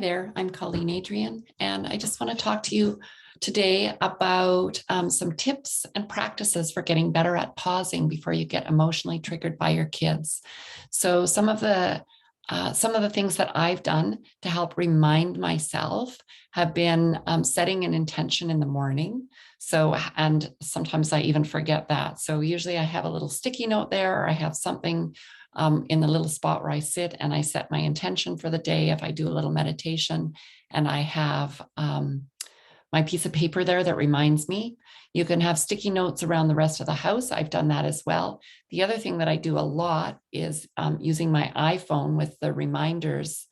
There, I'm Colleen Adrian, and I just want to talk to you today about some tips and practices for getting better at pausing before you get emotionally triggered by your kids. So some of the things that I've done to help remind myself have been setting an intention in the morning. So, and sometimes I even forget that. So usually I have a little sticky note there, or I have something in the little spot where I sit and I set my intention for the day. If I do a little meditation and I have my piece of paper there that reminds me. You can have sticky notes around the rest of the house. I've done that as well. The other thing that I do a lot is using my iPhone with the reminders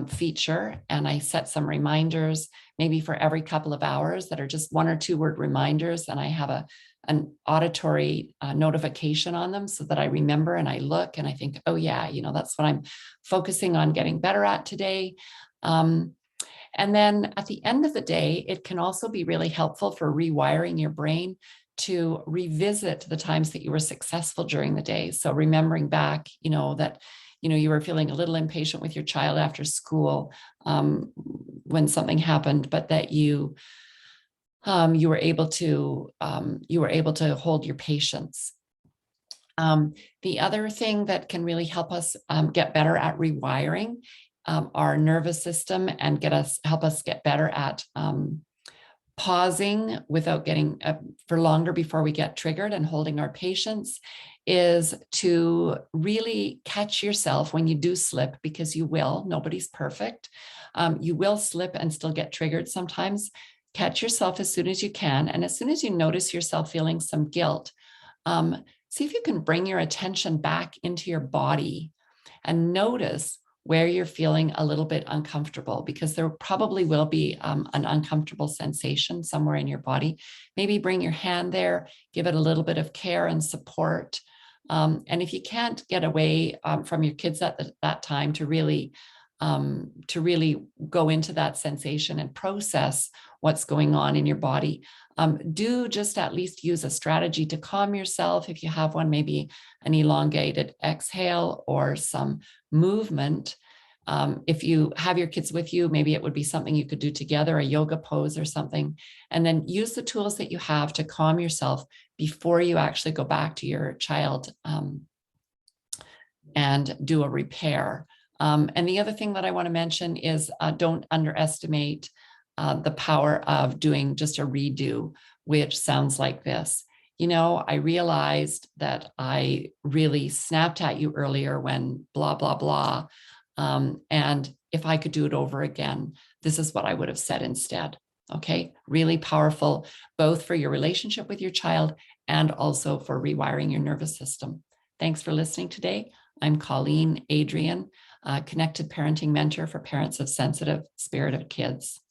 feature, and I set some reminders maybe for every couple of hours that are just 1 or 2 word reminders, and I have an auditory notification on them so that I remember and I look and I think, oh yeah, that's what I'm focusing on getting better at today. And then at the end of the day, it can also be really helpful for rewiring your brain to revisit the times that you were successful during the day. So remembering back, that you were feeling a little impatient with your child after school when something happened, but that you were able to hold your patience. The other thing that can really help us get better at rewiring our nervous system and help us get better at pausing without getting for longer before we get triggered and holding our patience is to really catch yourself when you do slip, because you will. Nobody's perfect. You will slip and still get triggered sometimes. Catch yourself as soon as you can. And as soon as you notice yourself feeling some guilt, see if you can bring your attention back into your body and notice where you're feeling a little bit uncomfortable, because there probably will be an uncomfortable sensation somewhere in your body. Maybe bring your hand there, give it a little bit of care and support. And if you can't get away from your kids at that time to really go into that sensation and process what's going on in your body, do just at least use a strategy to calm yourself. If you have one, maybe an elongated exhale or some movement. If you have your kids with you, maybe it would be something you could do together, a yoga pose or something, and then use the tools that you have to calm yourself before you actually go back to your child and do a repair. And the other thing that I want to mention is don't underestimate the power of doing just a redo, which sounds like this. I realized that I really snapped at you earlier when blah, blah, blah. And if I could do it over again, this is what I would have said instead. Okay, really powerful, both for your relationship with your child and also for rewiring your nervous system. Thanks for listening today. I'm Colleen Adrian, Connected Parenting Mentor for parents of sensitive, spirited kids.